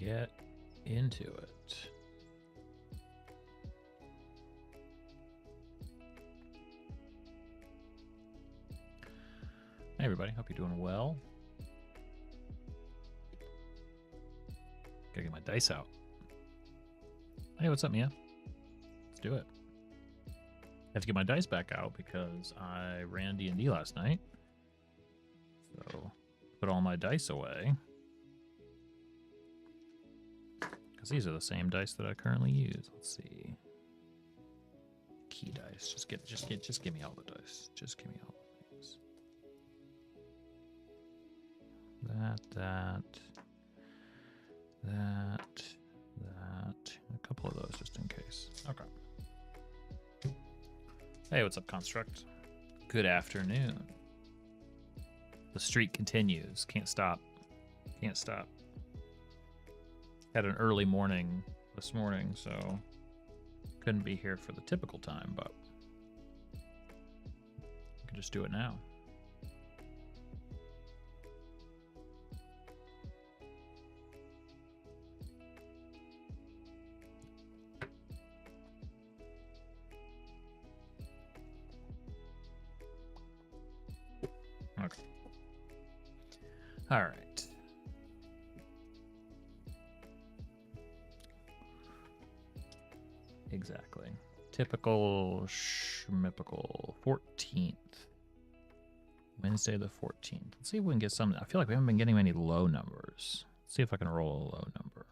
get into it. Hey everybody, hope you're doing well. Gotta get my dice out. Hey, what's up, Mia? Let's do it. I have to get my dice back out because I ran D&D last night. So, put all my dice away. Because these are the same dice that I currently use. Let's see. Key dice. Just give me all the dice. Just give me all the things. That. A couple of those just in case. Okay. Hey, what's up, Construct? Good afternoon. The streak continues. Can't stop. Can't stop. Had an early morning this morning, so couldn't be here for the typical time, but I can just do it now. Okay. All right. Exactly. Typical schmippical 14th. Wednesday the 14th. Let's see if we can get some. I feel like we haven't been getting many low numbers. Let's see if I can roll a low number.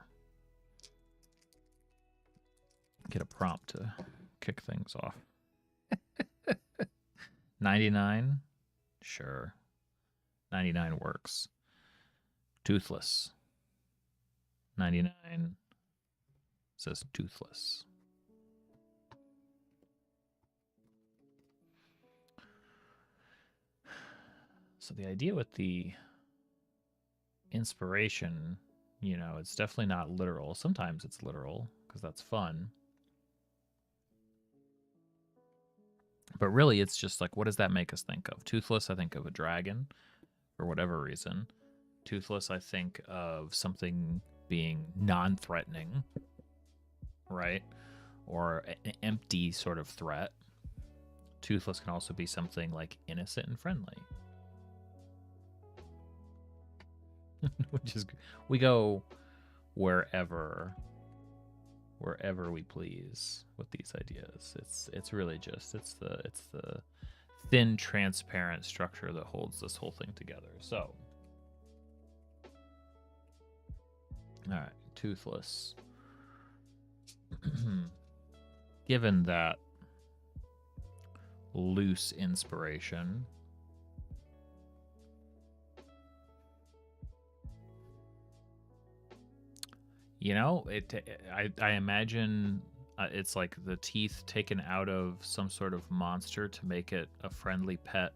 Get a prompt to kick things off. 99? Sure. 99 works. Toothless. 99 says toothless. So the idea with the inspiration, you know, it's definitely not literal. Sometimes it's literal because that's fun. But really, it's just like, what does that make us think of? Toothless, I think of a dragon for whatever reason. Toothless, I think of something being non-threatening, right? Or an empty sort of threat. Toothless can also be something like innocent and friendly. Which is, we go wherever we please with these ideas. It's really just it's the thin, transparent structure that holds this whole thing together. So, all right, toothless. Given that loose inspiration, you know, I imagine it's like the teeth taken out of some sort of monster to make it a friendly pet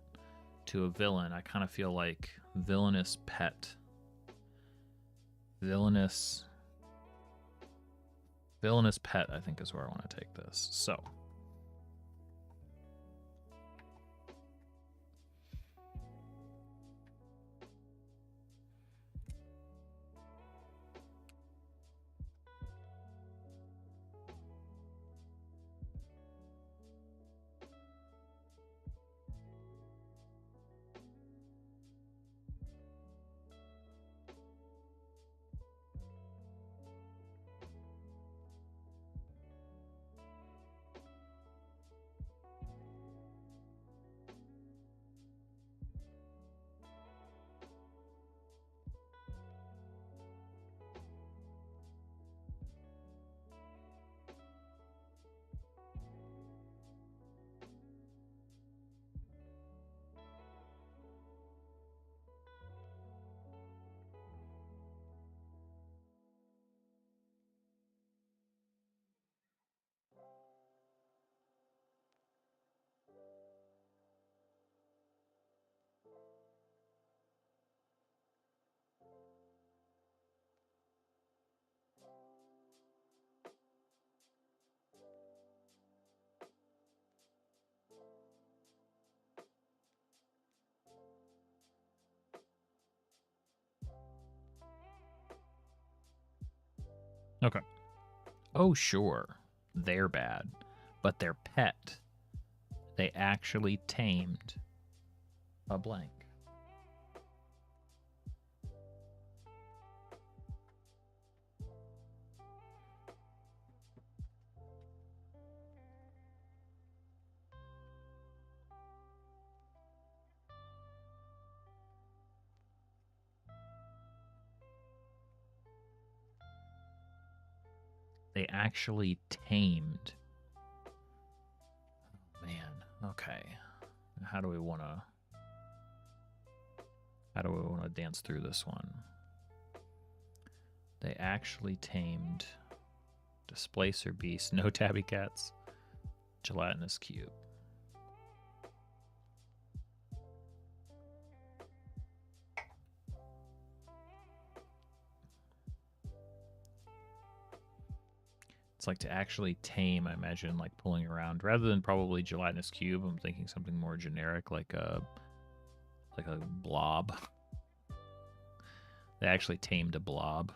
to a villain. I kind of feel like villainous pet. Villainous pet, I think, is where I want to take this. So. Okay. Oh, sure. They're bad. But their pet, they actually tamed a blank. They actually tamed. Oh, man. Okay. How do we want to dance through this one? They actually tamed Displacer Beast, no tabby cats, Gelatinous Cube. It's like to actually tame, I imagine, like pulling around rather than probably Gelatinous Cube. I'm thinking something more generic, like a blob. They actually tamed a blob.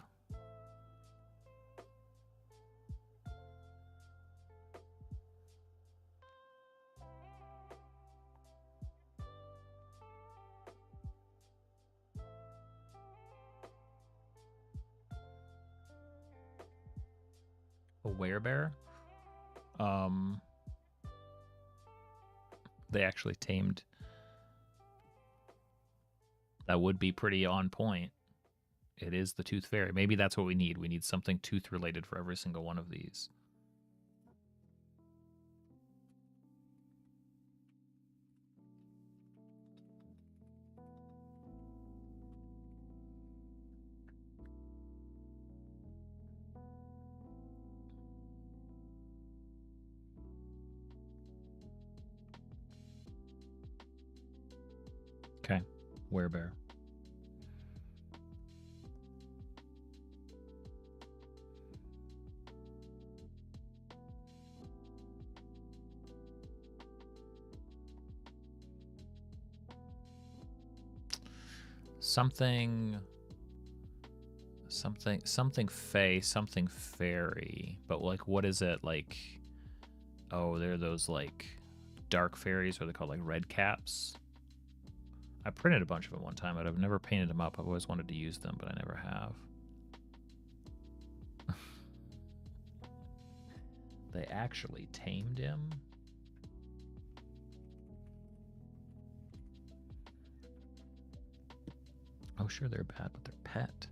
A werebear? They actually tamed. That would be pretty on point. It is the Tooth Fairy. Maybe that's what we need. We need something tooth related for every single one of these. Okay, werebear. Something fey, something fairy. But like, what is it like? Oh, they're those like dark fairies, or they called like red caps. I printed a bunch of them one time, but I've never painted them up. I've always wanted to use them, but I never have. They actually tamed him? Oh, sure, they're bad, but they're pet.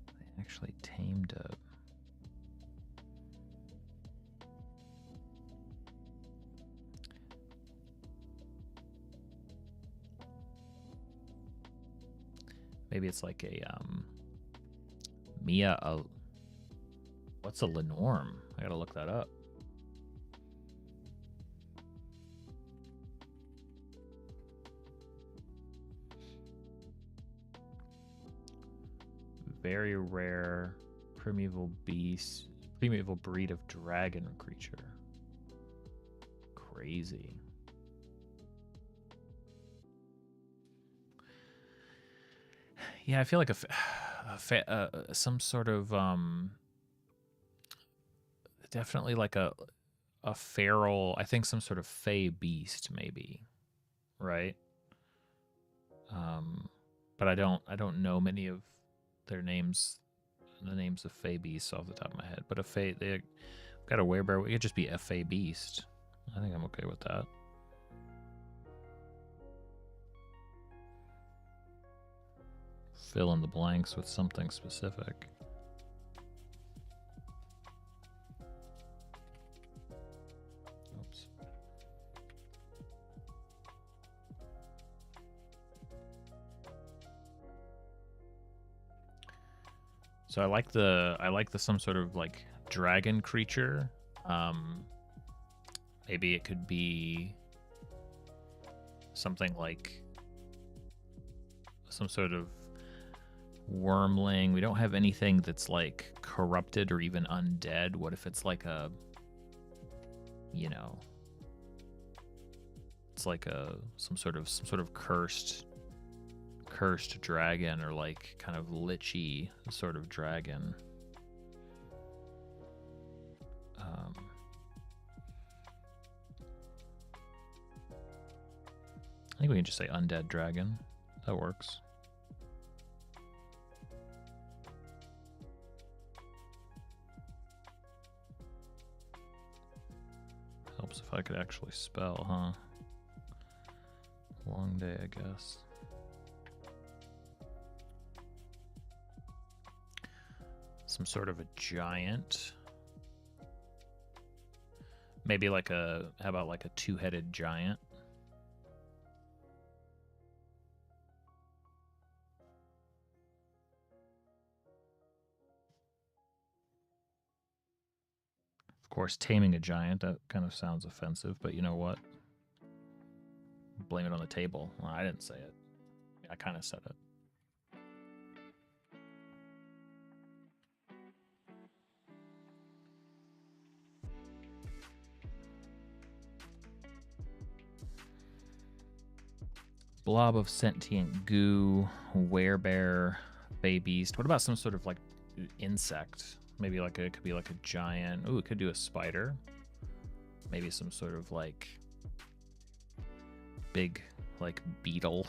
They actually tamed a... Maybe it's like a, what's a Lenorm? I gotta look that up. Very rare primeval breed of dragon creature. Crazy. Yeah, I feel like some sort of definitely like a feral. I think some sort of fey beast, maybe, right? But I don't know many of their names, the names of fey beasts off the top of my head. But a fey, they got a werebear. It could just be a fey beast. I think I'm okay with that. Fill in the blanks with something specific. Oops. So I like the some sort of like dragon creature. Maybe it could be something like some sort of wormling. We don't have anything that's like corrupted or even undead. What if it's like a, you know, it's like a some sort of cursed dragon, or like kind of lichy sort of dragon. we can just say undead dragon. That works. Helps if I could actually spell, huh? Long day, I guess. Some sort of a giant. Maybe like how about like a two-headed giant? Of course, taming a giant, that kind of sounds offensive, but you know what? Blame it on the table. Well, I didn't say it. I kind of said it. Blob of sentient goo, werebear, bay beast. What about some sort of like insect? Maybe like it could be like a giant. Ooh, it could do a spider. Maybe some sort of like big like beetle.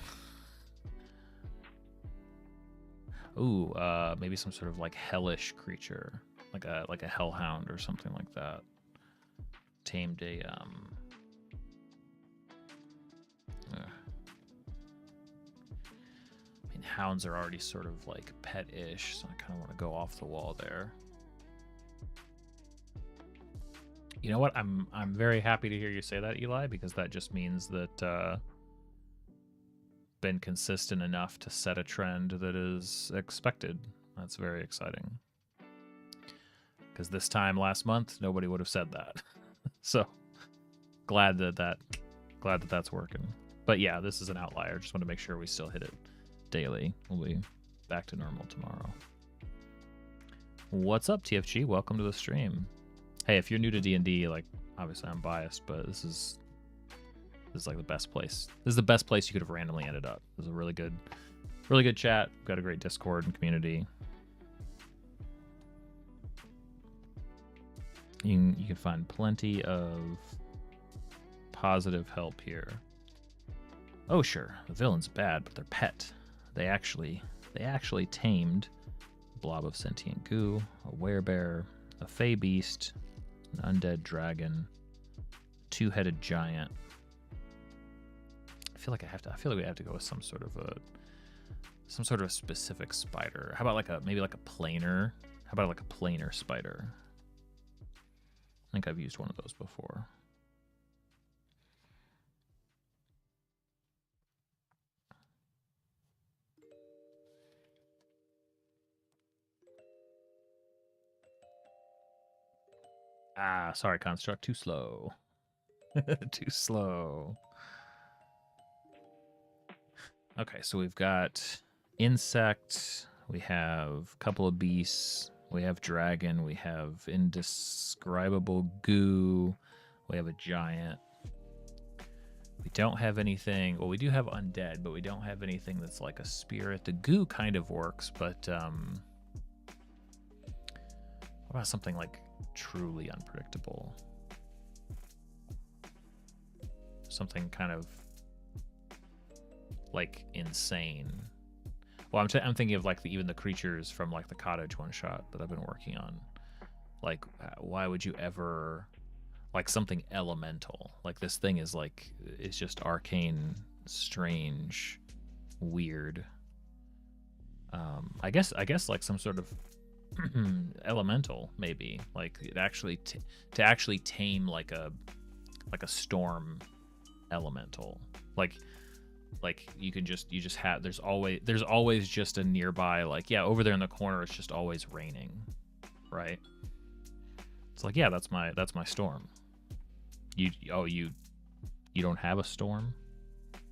Ooh, maybe some sort of like hellish creature, like a hellhound or something like that. Tamed a I mean, hounds are already sort of like pet-ish, so I kind of want to go off the wall there. You know what? I'm very happy to hear you say that, Eli, because that just means that been consistent enough to set a trend that is expected. That's very exciting. Because this time last month, nobody would have said that. So glad that that's working. But yeah, this is an outlier. Just want to make sure we still hit it daily. We'll be back to normal tomorrow. What's up, TFG? Welcome to the stream. Hey, if you're new to D&D, like, obviously I'm biased, but this is like the best place. This is the best place you could have randomly ended up. This is a really good chat. We've got a great Discord and community. You can find plenty of positive help here. Oh sure, the villain's bad, but they're pet. They actually tamed a blob of sentient goo, a werebear, a fey beast, an undead dragon, two-headed giant. I feel like we have to go with some sort of specific spider. How about maybe like a planar? How about like a planar spider? I think I've used one of those before. Ah, sorry, Construct. Too slow. Too slow. Okay, so we've got insect. We have a couple of beasts. We have dragon. We have indescribable goo. We have a giant. We don't have anything. Well, we do have undead, but we don't have anything that's like a spirit. The goo kind of works, but what about something like truly unpredictable? Something kind of like insane. Well, I'm thinking of like even the creatures from like the cottage one shot that I've been working on. Like, why would you ever like something elemental? Like this thing is like, it's just arcane, strange, weird. I guess like some sort of elemental, maybe like it actually to actually tame like a storm elemental. Like you just have there's always just a nearby, like, yeah, over there in the corner it's just always raining, right? It's like, yeah, that's my storm. You don't have a storm?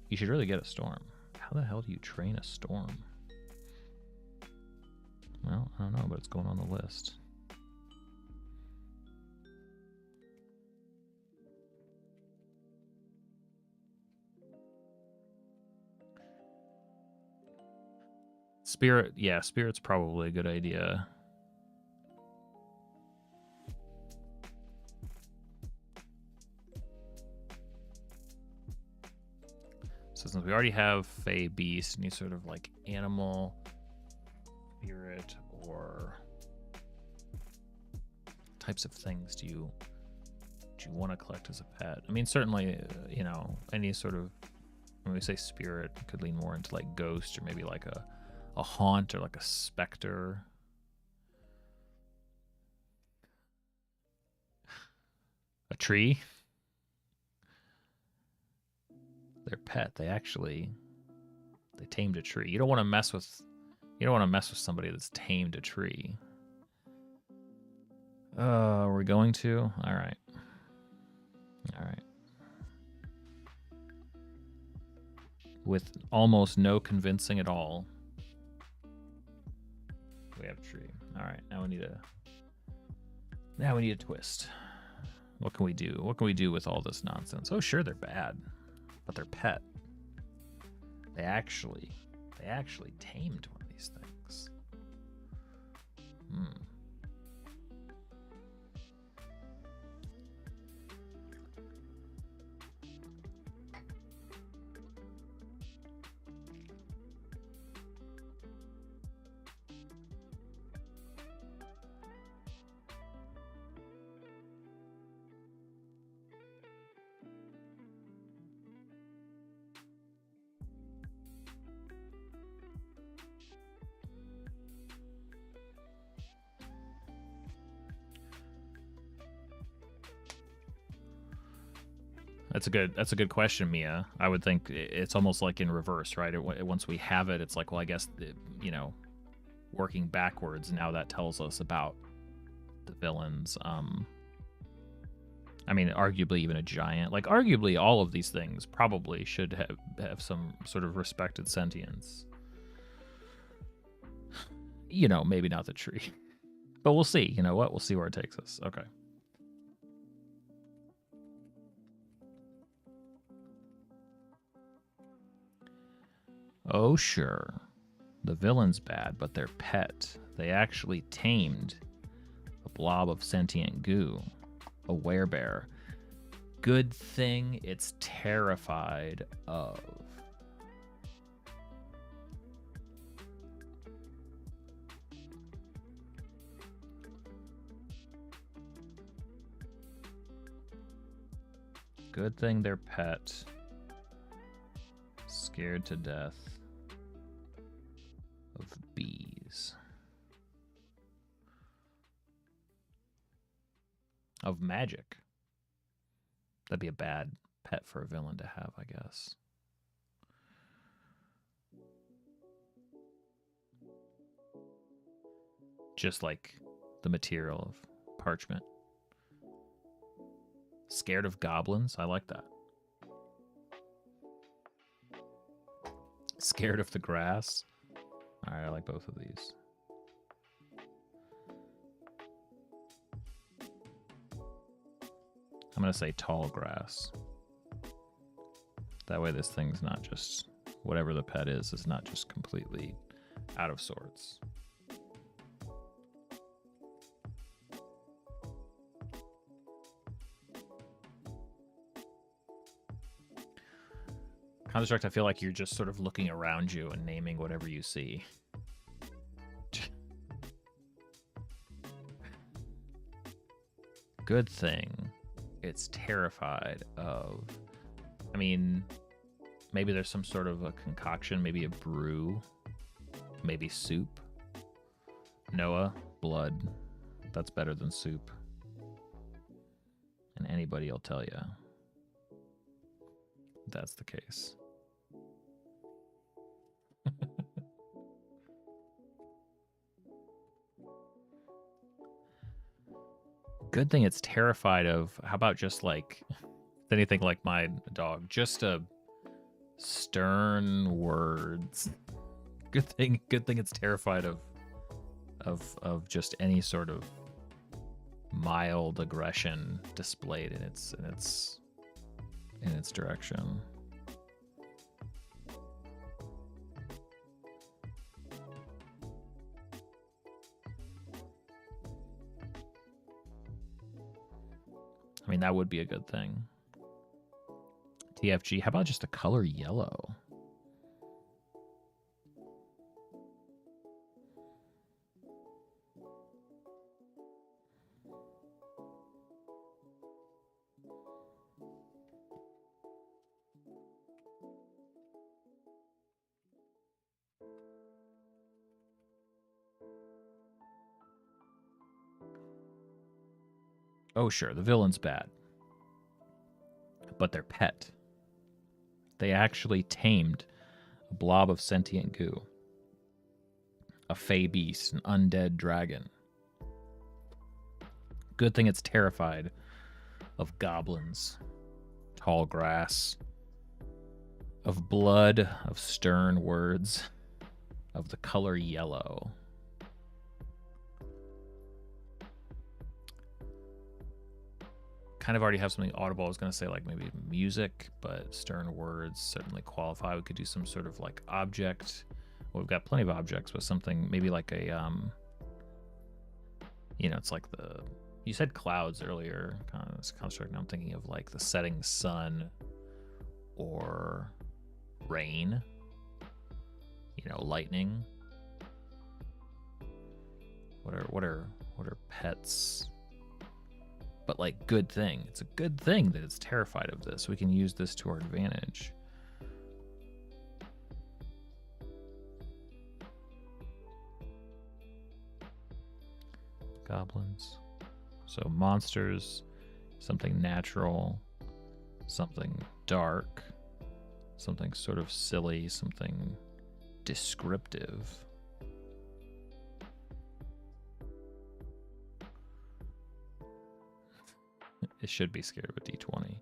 You should really get a storm. How the hell do you train a storm? Well, I don't know, but it's going on the list. Spirit, yeah, spirit's probably a good idea. So since we already have Fey, Beast, any sort of like animal, spirit, or types of things do you want to collect as a pet? I mean, certainly, you know, any sort of, when we say spirit, it could lean more into like ghost or maybe like a haunt or like a specter. A tree. Their pet, they tamed a tree. You don't want to mess with somebody that's tamed a tree. We're going to? All right. With almost no convincing at all. We have a tree. All right, now we need a twist. What can we do? What can we do with all this nonsense? Oh, sure, they're bad, but they're pet. They actually tamed one of these things. That's a good question, Mia. I would think it's almost like in reverse, right? Once we have it, it's like, well, I guess, you know, working backwards, now that tells us about the villains. I mean, arguably even a giant. Like, arguably all of these things probably should have some sort of respected sentience. You know, maybe not the tree. But we'll see. You know what? We'll see where it takes us. Okay. Oh, sure. The villain's bad, but their pet. They actually tamed a blob of sentient goo. A werebear. Good thing it's terrified of. Good thing their pet. Scared to death of bees. Of magic. That'd be a bad pet for a villain to have, I guess. Just like the material of parchment. Scared of goblins? I like that. Scared of the grass? Alright, I like both of these. I'm going to say tall grass. That way this thing's not just, whatever the pet is not just completely out of sorts. Construct, I feel like you're just sort of looking around you and naming whatever you see. Good thing it's terrified of. I mean, maybe there's some sort of a concoction, maybe a brew, maybe soup. Noah, blood. That's better than soup. And anybody will tell you that's the case. Good thing it's terrified of. How about just like anything like my dog? Just a stern words. Good thing it's terrified of just any sort of mild aggression displayed in its direction. I mean, that would be a good thing. TFG. How about just the color yellow? Oh, sure, the villain's bad. But their pet. They actually tamed a blob of sentient goo. A fey beast, an undead dragon. Good thing it's terrified of goblins, tall grass, of blood, of stern words, of the color yellow. Kind of already have something audible. I was going to say like maybe music, but stern words certainly qualify. We could do some sort of like object. Well, we've got plenty of objects, but something maybe like a, you know, it's like the, you said clouds earlier, kind of this construct. Now I'm thinking of like the setting sun or rain, you know, lightning. What are pets? But like good thing. It's a good thing that it's terrified of this. We can use this to our advantage. Goblins. So monsters, something natural, something dark, something sort of silly, something descriptive. It should be scared of a D20.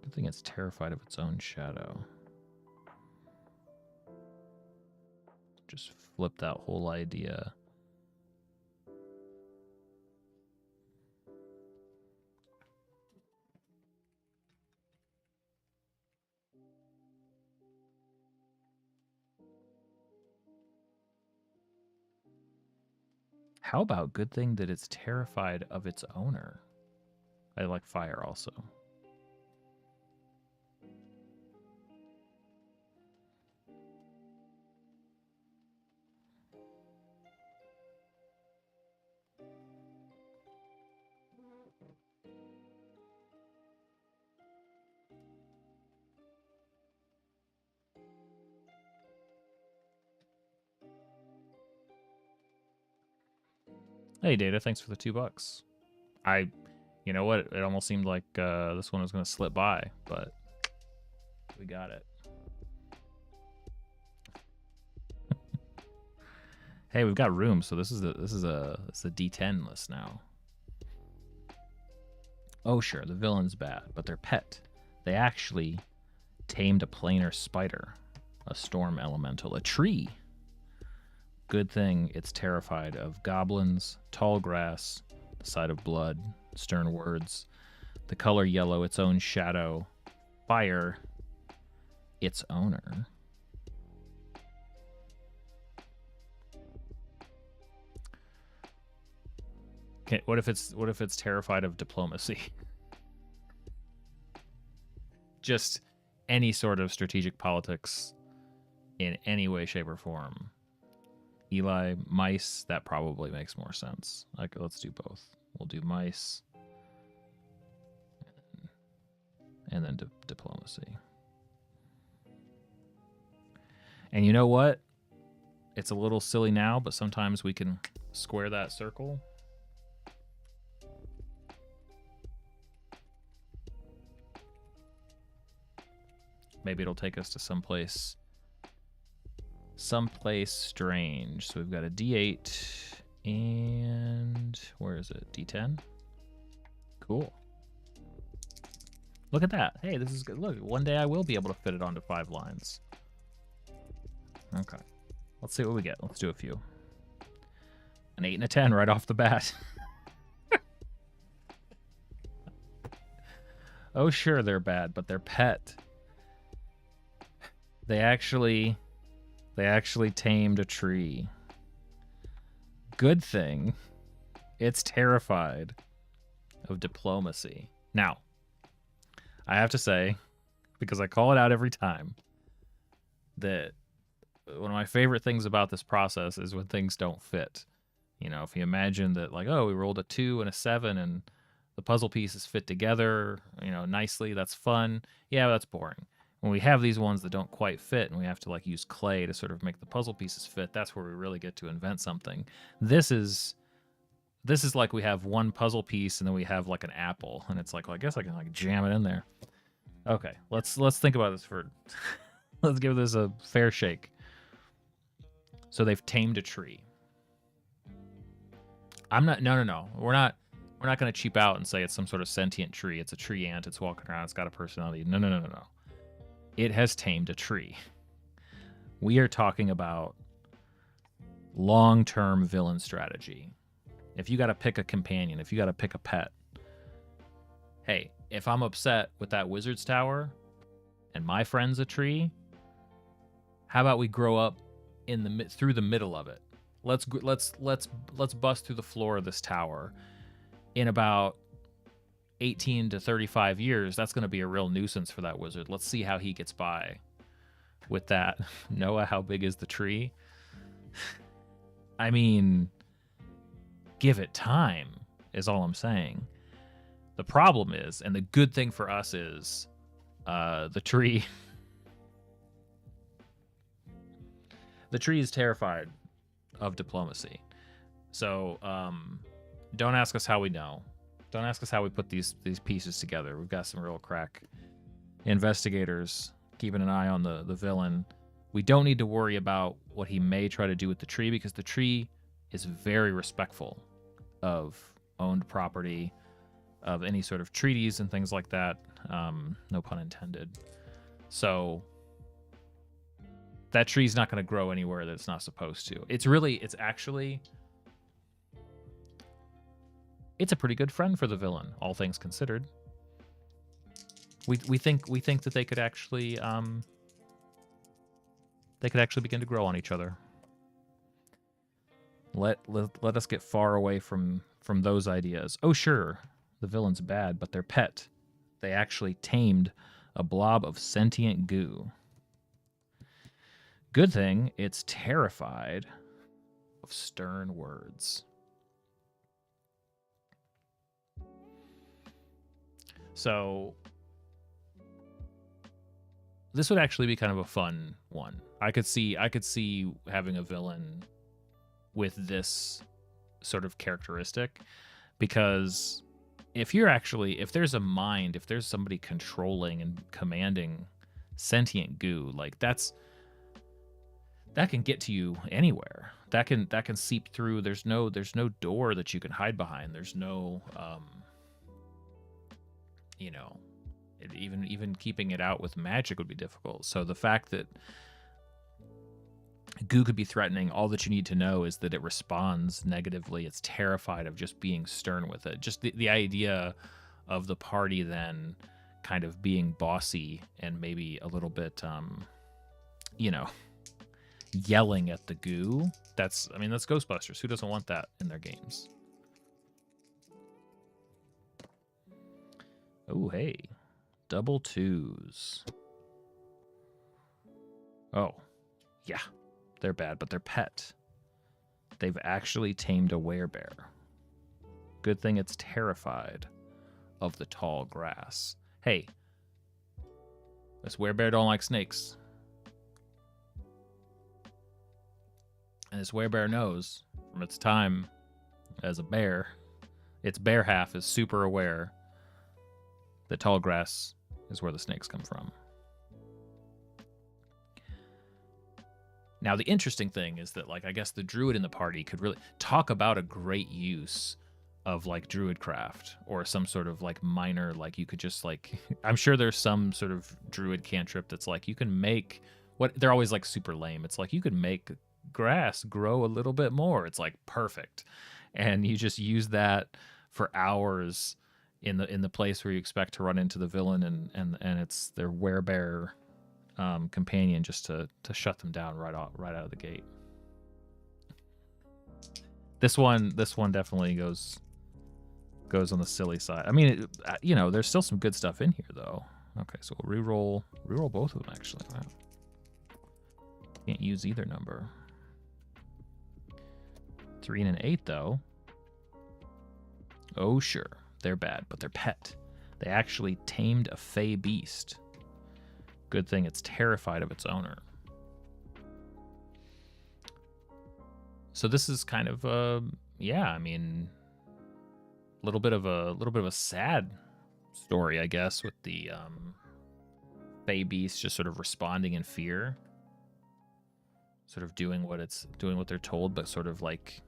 Good thing it's terrified of its own shadow. Just flip that whole idea. How about good thing that it's terrified of its owner? I like fire also. Hey, Data, thanks for the $2. You know what? It almost seemed like this one was going to slip by, but we got it. Hey, we've got room, so this is a D10 list now. Oh, sure, the villain's bad, but their pet. They actually tamed a planar spider, a storm elemental, a tree. Good thing it's terrified of goblins, tall grass, the sight of blood, stern words, the color yellow, its own shadow, fire, its owner. Okay, what if it's terrified of diplomacy? Just any sort of strategic politics in any way, shape, or form. Eli, mice, that probably makes more sense. Like, let's do both. We'll do mice and then diplomacy. And you know what? It's a little silly now, but sometimes we can square that circle. Maybe it'll take us to someplace strange. So we've got a D8 and where is it? D10? Cool. Look at that. Hey, this is good. Look, one day I will be able to fit it onto 5 lines. Okay. Let's see what we get. Let's do a few. An 8 and a 10 right off the bat. Oh, sure, they're bad, but they're pet. They actually tamed a tree. Good thing it's terrified of diplomacy. Now, I have to say, because I call it out every time, that one of my favorite things about this process is when things don't fit. You know, if you imagine that, like, oh, we rolled a 2 and a 7 and the puzzle pieces fit together, you know, nicely, that's fun. Yeah, that's boring. When we have these ones that don't quite fit and we have to like use clay to sort of make the puzzle pieces fit, that's where we really get to invent something. This is like we have one puzzle piece and then we have like an apple, and it's like, well, I guess I can like jam it in there. Okay, let's think about this for let's give this a fair shake. So they've tamed a tree. No. We're not going to cheap out and say it's some sort of sentient tree. It's a tree ant. It's walking around. It's got a personality. No. It has tamed a tree. We are talking about long-term villain strategy. If you got to pick a companion, if you got to pick a pet, hey, if I'm upset with that wizard's tower and my friend's a tree, how about we grow up through the middle of it? Let's bust through the floor of this tower. In about 18 to 35 years, that's going to be a real nuisance for that wizard. Let's see how he gets by with that. Noah, how big is the tree? I mean, give it time is all I'm saying. The problem is, and the good thing for us is, the tree is terrified of diplomacy. So don't ask us how we know. Don't ask us how we put these pieces together. We've got some real crack investigators keeping an eye on the villain. We don't need to worry about what he may try to do with the tree, because the tree is very respectful of owned property, of any sort of treaties and things like that. No pun intended. So that tree's not going to grow anywhere that it's not supposed to. It's a pretty good friend for the villain, all things considered. We think that they could actually begin to grow on each other. Let us get far away from those ideas. Oh sure, the villain's bad, but their pet, they actually tamed a blob of sentient goo. Good thing it's terrified of stern words. So this would actually be kind of a fun one. I could see having a villain with this sort of characteristic, because if there's a mind, if there's somebody controlling and commanding sentient goo, like that can get to you anywhere. That can seep through. There's no door that you can hide behind. There's no even keeping it out with magic would be difficult. So the fact that goo could be threatening, all that you need to know is that it responds negatively. It's terrified of just being stern with it. Just the idea of the party then kind of being bossy and maybe a little bit yelling at the goo. That's Ghostbusters. Who doesn't want that in their games? Oh, hey. Double 2s. Oh, yeah. They're bad, but they're pet. They've actually tamed a werebear. Good thing it's terrified of the tall grass. Hey, this werebear don't like snakes. And this werebear knows from its time as a bear, its bear half is super aware that tall grass is where the snakes come from. Now, the interesting thing is that, like, I guess the druid in the party could really talk about a great use of, like, druid craft or some sort of, like, minor, like, you could just, like, I'm sure there's some sort of druid cantrip that's, like, you can make, they're always, like, super lame. It's like, you can make grass grow a little bit more. It's, like, perfect. And you just use that for hours in the place where you expect to run into the villain, and it's their werebear companion just to shut them down right out of the gate. This one definitely goes on the silly side. I mean, there's still some good stuff in here though. Okay, so we'll reroll both of them, actually. Wow. Can't use either number. 3 and an 8, though. Oh, sure. They're bad, but they're pet. They actually tamed a fey beast. Good thing it's terrified of its owner. So this is kind of yeah, I mean, a little bit of a sad story, I guess, with the fey beast just sort of responding in fear, sort of doing what they're told, but sort of like,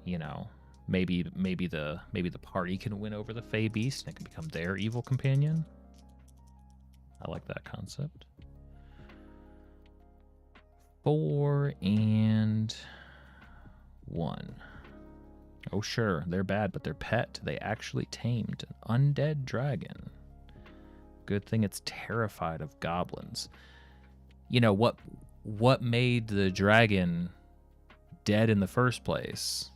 you know, maybe the party can win over the fey beast and it can become their evil companion. I like that concept. 4 and 1. Oh, sure, they're bad, but they're pet. They actually tamed an undead dragon. Good thing it's terrified of goblins. You know, what made the dragon dead in the first place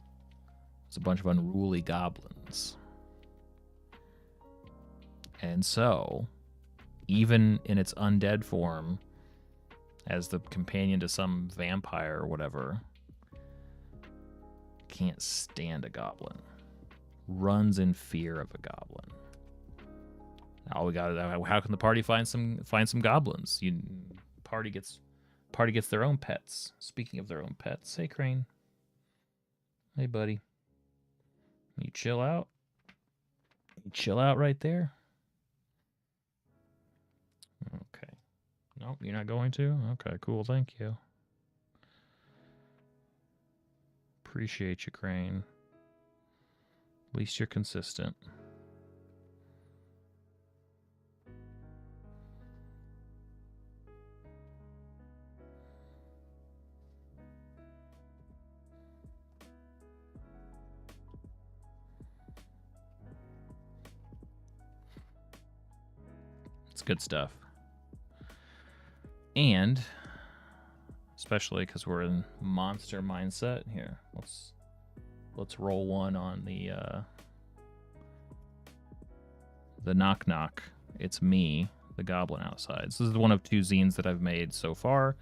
was a bunch of unruly goblins. And so, even in its undead form, as the companion to some vampire or whatever, can't stand a goblin. Runs in fear of a goblin. Now we got. How can the party find some goblins? Party gets their own pets. Speaking of their own pets, hey Crane. Hey buddy. You chill out. You chill out right there. Okay. Nope, you're not going to? Okay, cool, thank you. Appreciate you, Crane. At least you're consistent. It's good stuff. And especially because we're in monster mindset here, let's roll one on the knock knock. It's me, the goblin outside. So this is one of 2 zines that I've made so far.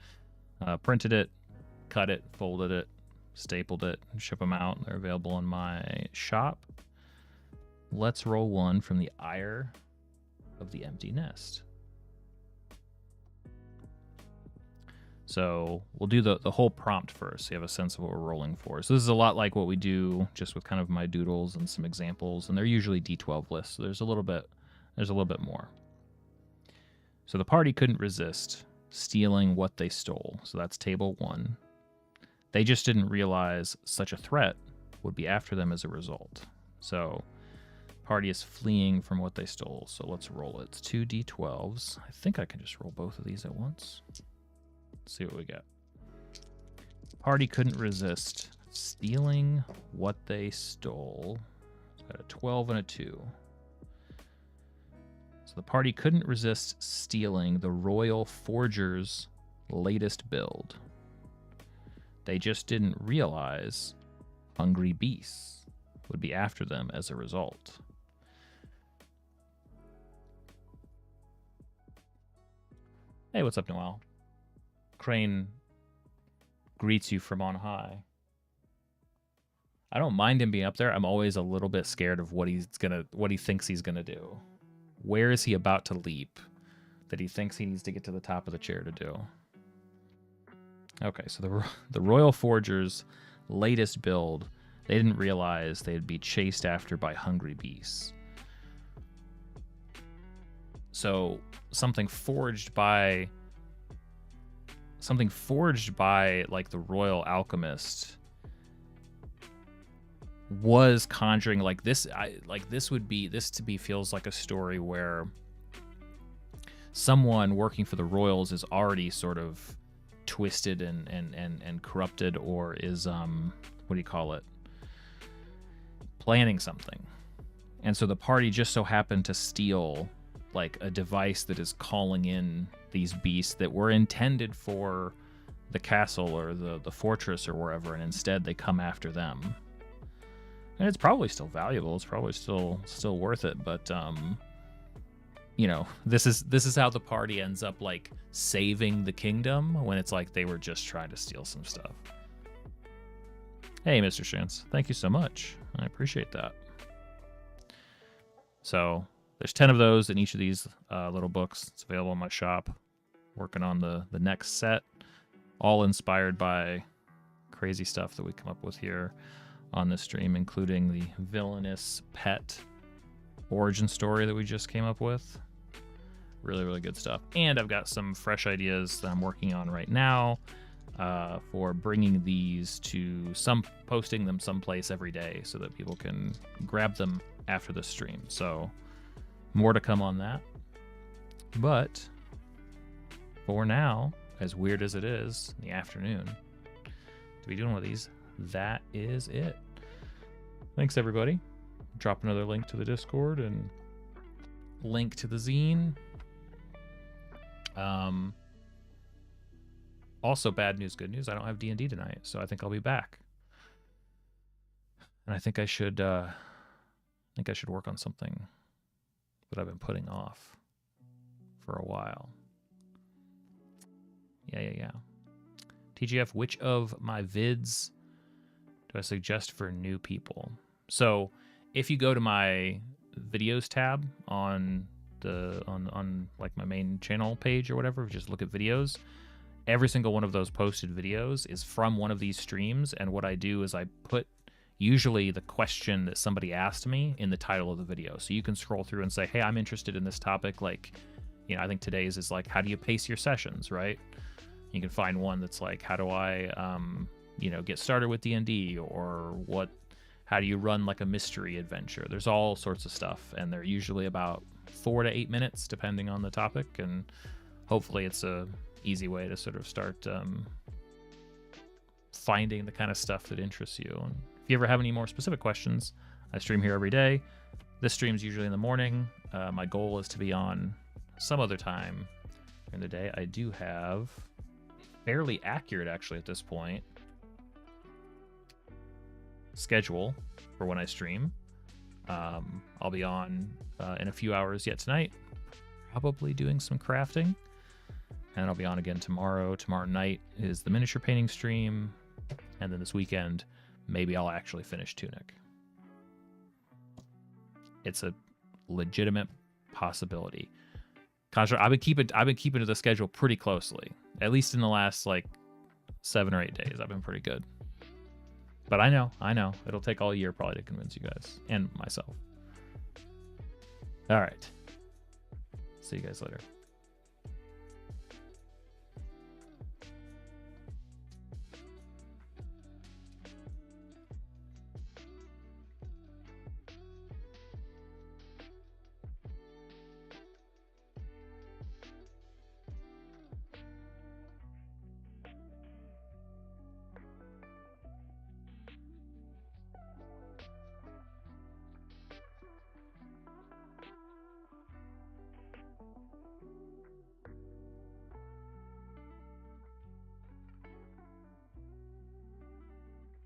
Printed it, cut it, folded it, stapled it, and ship them out. They're available in my shop. Let's roll one from the Ire of the Empty Nest. So we'll do the whole prompt first so you have a sense of what we're rolling for. So this is a lot like what we do just with kind of my doodles and some examples, and they're usually D12 lists, so there's a little bit more. So the party couldn't resist stealing what they stole. So that's table 1. They just didn't realize such a threat would be after them as a result. So party is fleeing from what they stole. So let's roll it. It's 2 D12s. I think I can just roll both of these at once. See what we get. Party couldn't resist stealing what they stole. Got a 12 and a 2. So the party couldn't resist stealing the Royal Forger's latest build. They just didn't realize hungry beasts would be after them as a result. Hey, what's up, Noel? Crane greets you from on high. I don't mind him being up there. I'm always a little bit scared of what he thinks he's gonna do. Where is he about to leap that he thinks he needs to get to the top of the chair to do? Okay, so the Royal Forger's latest build, they didn't realize they'd be chased after by hungry beasts. So something forged by like the royal alchemist was conjuring like this. This to me feels like a story where someone working for the royals is already sort of twisted and corrupted, or is what do you call it, planning something. And so the party just so happened to steal like a device that is calling in these beasts that were intended for the castle or the fortress or wherever, and instead they come after them. And it's probably still valuable. It's probably still worth it, but you know, this is how the party ends up like saving the kingdom when it's like they were just trying to steal some stuff. Hey, Mr. Chance, thank you so much. I appreciate that. So there's 10 of those in each of these little books. It's available in my shop. Working on the next set, all inspired by crazy stuff that we come up with here on this stream, including the villainous pet origin story that we just came up with. Really, really good stuff. And I've got some fresh ideas that I'm working on right now for bringing these to posting them someplace every day so that people can grab them after the stream. So more to come on that. But for now, as weird as it is in the afternoon to be doing one of these, that is it. Thanks, everybody. Drop another link to the Discord and link to the zine. Also, bad news, good news. I don't have D&D tonight, so I think I'll be back. And I think I should work on something that I've been putting off for a while. Yeah. TGF, which of my vids do I suggest for new people? So if you go to my videos tab on like my main channel page or whatever, just look at videos, every single one of those posted videos is from one of these streams. And what I do is I put usually the question that somebody asked me in the title of the video. So you can scroll through and say, hey, I'm interested in this topic. Like, you know, I think today's is like, how do you pace your sessions, right? You can find one that's like, how do I, get started with D&D, or how do you run like a mystery adventure? There's all sorts of stuff, and they're usually about 4 to 8 minutes, depending on the topic. And hopefully it's a easy way to sort of start finding the kind of stuff that interests you. And if you ever have any more specific questions, I stream here every day. This stream's usually in the morning. My goal is to be on some other time during the day. I do have fairly accurate, actually, at this point, schedule for when I stream. I'll be on in a few hours yet tonight, probably doing some crafting, and I'll be on again tomorrow. Tomorrow night is the miniature painting stream, and then this weekend maybe I'll actually finish Tunic. It's a legitimate possibility. I've been keeping to the schedule pretty closely, at least in the last like 7 or 8 days. I've been pretty good. But I know. It'll take all year probably to convince you guys and myself. All right. See you guys later.